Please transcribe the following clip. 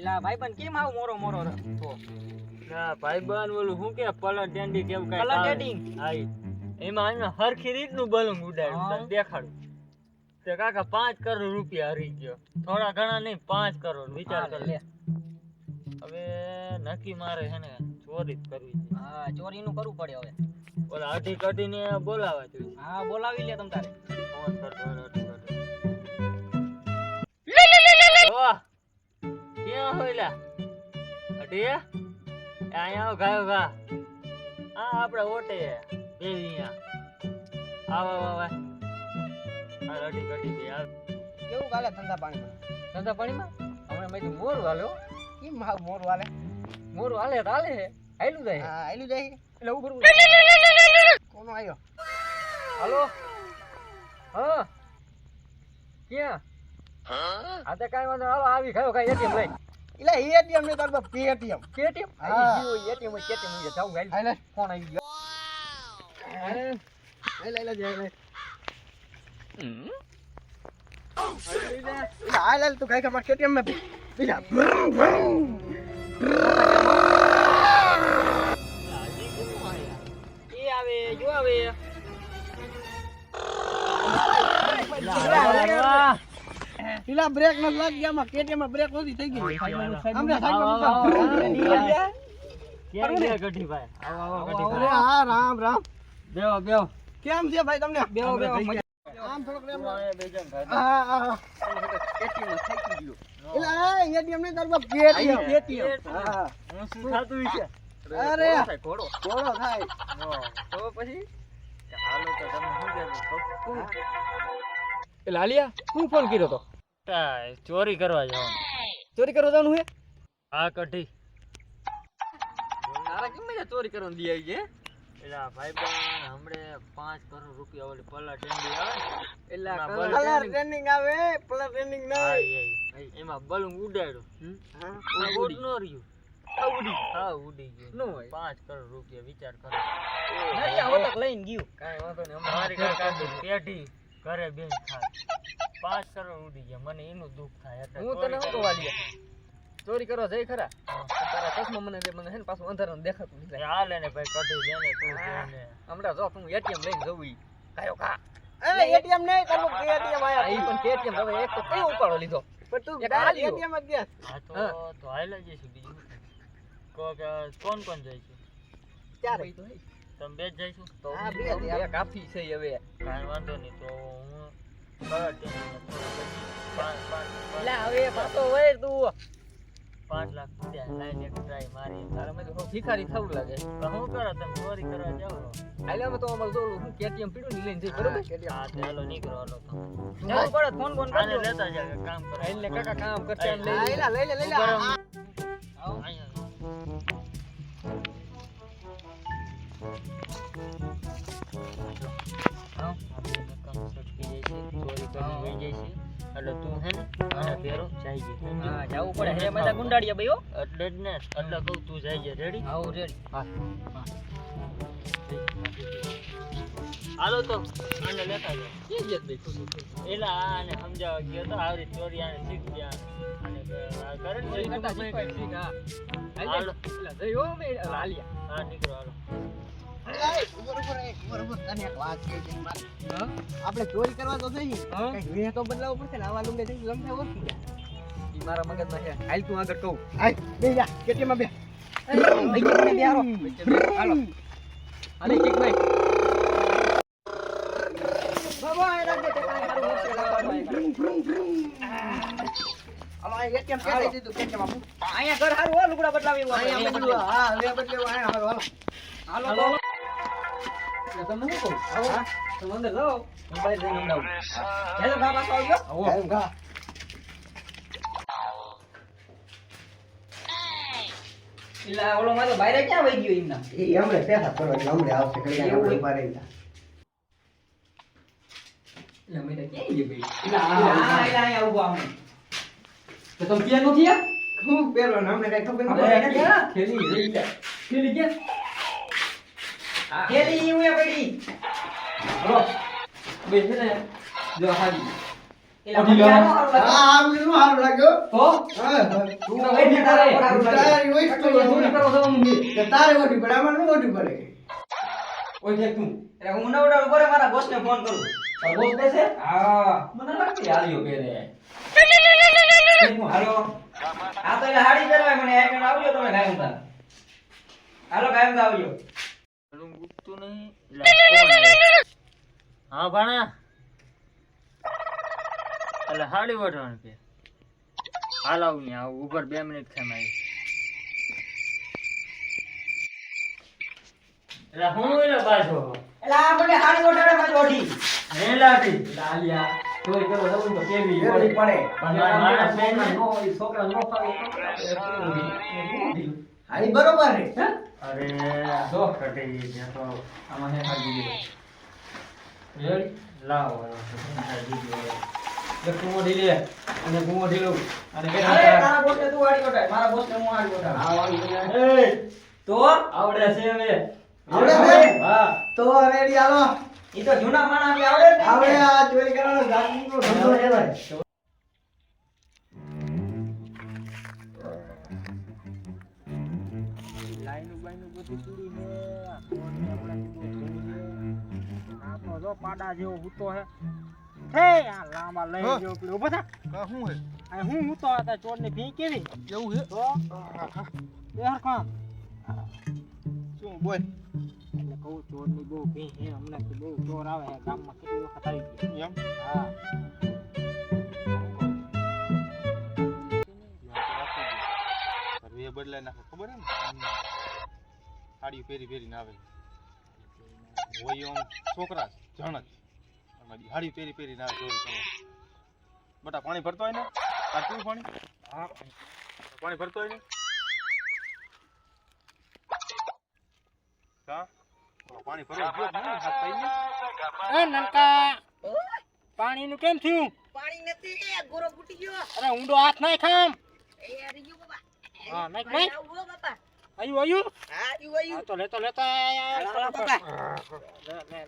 એલા ભાઈબંધ કેમ આવ મોરો મોરો તો ના ભાઈબંધ ઓલું શું કે પલર ટેન્ડી કેવું કાઈ કલર ટેન્ડિંગ હા એમાં આને હરખી રીતનું બલૂન ઉડાડ્યું તને દેખાડું તે કાકા 5 કરોડ રૂપિયા હરી ગયો થોડા ઘણા નહીં 5 કરોડ વિચાર કર લે હવે નક્કી મારે છે ને ચોરી જ કરવી છે હા ચોરી નું કરવું પડે હવે ઓલા અઢી કઢીને બોલાવા જોઈએ હા બોલાવી લે તમ તારે ફોન કરતો અઢી કઢી ઓ ક્યાં હોયલા અઢી અહીંયા આવ ગાયો ગા આ આપણે ઓટે બેવીયા આવ આવ આવ આ અઢી કઢી દે આવ કેવું ગાલે ઠંડા પાણીમાં ધંધા પાણીમાં હમણાં મેં મોર વાલ્યો કેમ હાવ મોર વાલે મોર હાલે હાલે હાલ્યું જાય હા આયલું જાય એટલે ઉભર કોનો આયો હાલો હા ક્યાં આ તો કાઈ વાંધો હાલો આવી ખાયો કાઈ એટીએમ લઈ એલા એટીએમ ને તાર બાપ પેટીએમ કેટીએમ હા. આવી ગયો એટીએમ કેટીએમ લઈ જાવ ગાઈ હાલે ફોન આવી ગયો હાલે હાલે તું કઈ કમાર કેટીએમ માં બીજા એ આવે જો આવે ઈલા બ્રેક ન લાગ ગયા માં કેટીએમ માં બ્રેક નથી થઈ ગઈ આમને ક્યાં ગયા ગઢી ભાઈ આવો આવો ગઢી અરે ભાઈ હા રામ રામ બેહો બેહો કેમ છે ભાઈ તમને બેહો બેહો આમ થોડોક રેમ બેજન ભાઈ હા હા કેટીએમ માં થાકી ગયો ઈલા એટીએમ ને તાર બાપ કેટીએમ હા હું શું થાતું છે અરે ઘોડો ઘોડો થાય તો પછી હાલો તો તમે શું કહેતો એ લાલિયા હું ફોન કર્યો તો ચોરી કરવા જવાનું ચોરી કરવા જવાનું હે હા કઢી તારા કેમ મજા ચોરી કરવાનું દી આવી છે એલા ભાઈબંધ હમણે 5 કરોડ રૂપિયા ઓલી પલ્લા ટેન્ડી આવે એલા ના, કલર ટ્રેનિંગ આવે પ્લસ ટ્રેનિંગ હા નહીં એમાં બલૂન ઉડાડ્યો હા ઉડી નો રહ્યું હા ઉડી ગયું નો હોય 5 કરોડ રૂપિયા વિચાર કરો નથી આ હોતક લઈને ગયું કાઈ વાંધો નહીં અમારી કાકા પેઢી ઘરે બેન ખાય 5 કરોડ ઉડી ગયા મને એનું દુઃખ થાય એટલે હું તને શું કહેવા લ્યા ચોરી કરવા જઈ ખરા તારા ચશ્મા મને દે મને હે ને પાછું અંધારાનું દેખાતું નથી હાલે ને ભાઈ કઢી લેને તું લેને હમણાં જો તું એટીએમ લઈને જવું ઈ કાયો કા એ એટીએમ નહીં તારું એટીએમ આયા ઈ પણ કેટીએમ હવે એક તો કઈ ઉપાડો લીધો પણ તું ડાયરેક્ટ એટીએમ જ દે હા તો હાલે જઈશું બીજું કોણ કોણ જઈશું ચારે તમે બે જ જઈશું તો હા બે કાફી છે હવે કાંઈ વાંધો નહીં તો હું લા હવે પાછો હોય તું 5 લાખ રૂપિયા લાઈને એક ટ્રાય મારી તારા મેં તો ભિખારી થવું લાગે તો શું કરો તમે ચોરી કરવા જાઓ હાલે અમે તો અમાર જોલું હું કેટીએમ પીડું ને લઈને જઈ બરોબર હા ચાલો નીકળો હાલો તો જવું પડે ફોન ફોન આને કરજો લેતા જાવ કામ કરો એટલે કાકા કામ કરશે એમ હા, લઈ લે આવો એટલે તું હે ને આને ભેરો જાય છે હા જવું પડે હે મજા ગુંડાડીએ ભાઈ હો એટલે જ ને એટલે કહું તું જાય છે રેડી આવું રેડી હા હાલો તો આને લેતા જાઓ કે જત ભાઈ ખુશ એલા આને સમજાવવા ગયો તો આવરી ચોરી આને શીખ ગયા અને આ કરે ને ચોરી કરતા શીખવાય શીખ હા હાલો પેલા જઈ હો મે લાલિયા હા નીકળો હાલો આપણે ચોરી કરવા તો જઈએ કઈક વેહ તો બદલાવો પડશે ને આવા લુંડે જઈ લંબે ઓળખી ગયા ઈ મારા મગજમાં છે હાલ તું આગળ કહું હાલ બે જા કેટીમાં બે હાલો હાલે કિક ભાઈ બાબા એ રાખજે તે કાંઈ મારું મોક્ષ લાવવાનું હાલો આ એટીએમ કે દઈ દીધું કેટીએમ બાપુ અહીંયા ઘર હારું હો લુગડા બદલાવી અહીંયા બદલું હા લે બદલેવા અહીંયા હાલો હાલો હાલો તમે શું કહું હા તમે અંદર જાઓ હું બહાર જઈને અંડાવું હેલો ઘા પાછો આવજો આવો ઘા ઇલા ઓલો મારો બહાર ક્યાં વઈ ગયો એમના એ હમણે પેસા કરવા એટલે હમણે આવશે કરી આપણે ઉભા રહી જા ઇલા મેં ક્યાં ગયો ભાઈ ઇલા અહીંયા ઉભો આમ તો તમે ક્યાં નથી આ હું પેલો ને હમણે કઈ ખબર આપણે નથી ક્યાં ખેલી રહી ગયા ખેલી ક્યાં ખેલી હું પડી હલો બે છે ને જો હાલી ઇલા હા આમ નું હાલ આમ લાગ્યો તો હા તું તો વઈ ને તારે તારી હોય તો ચોરી કરો છો હું કે તારે ઓઢી પડે આમાં ન ઓઢી પડે ઓય છે તું એટલે હું નવડાવું પડે મારા બોસને ફોન કરું. તારો બોસ બેસે હા મને લાગતી હાલ્યો પેરે હાલો આ તો એટલે હાડી પહેરવાય મને એક જણ આવજો તમે ગાયમ તા હાલો ગાયમ તા આવજો. પેલું ગુપતું નહીં લે, કોણ આવ્યું? હા ભાણા એટલે હાડી વઢવાનું કે હાલ આવું ને આવું ઉપર 2 મિનિટ ખાઈ આવી એટલે હું એને પાછો એટલે આ મને હાડી ઓઢાડે માં ઓઢી હે લાટી લાલિયા ચોરી કરો છો તો કેવી ઓઢી પડે પણ મારા માણસ છે ને. નો ઈ છોકરા નો ફાવે હારી બરોબર રે હે અરે જો. કટી ગઈ છે તો આમાં હે હાજી રેડી લાવો એક કુમોડી લે અને કુમોડી લઉં અને કે અરે તારા બોસને તું હાડી ઓઢાડ મારા બોસને હું હાડી ઓઢાડ. આ વાળી બોલે એ તો આવડે છે હવે આવડે છે? હા તો રેડી હાલો ઈ તો જૂના માણસ આવડે જ ને. આવડે આ ચોરી કરવાનો જાતનો ધંધો કહેવાય લાઈનું બાઈનું બધું પૂરી હે આ કોણને આપણાથી બહુ જોઈ હે આપણો જો પાડા જેવો હૂતો હે હે આ લાંબા લઈ ગયો પેલો ઉભો થા શું હે આ હું હૂતો હતા ચોરની ભી કેવી કેવું હે તો એ હરખા શું બોલ એટલે કહું ચોરની બહુ ભી હે હમણાં બહુ ચોર આવે હે ગામમાં કેટલી વખત આવી ગઈ એમ હા હવે બદલાઈ નાખે ખબર હે ને સાડી પહેરી પહેરીને આવે હોય આમ છોકરા જણ જ અમારી હાડી પહેરી પહેરીને આવે ચોરી કરવા બટા પાણી ભરતો હોય ને આ કેવું પાણી હા પાણી ભરતો હોય ને કા પાણી ભરવા ગયો જ નહીં, હાથ પાઈ ગયો. એ નનકા પાણીનું કેમ થયું પાણી નથી એ ગોરો ફૂટી ગયો. અરે ઊંડો હાથ નાખ આમ એ યાર ઈયો બાબા. હા નાખ નાખ આવું હો બાપા. આયુ આયુ હા ઈયો ઈયો. હા તો લેતો લેતો આય, આય, આય, હાલો, બાપા. લે, લે.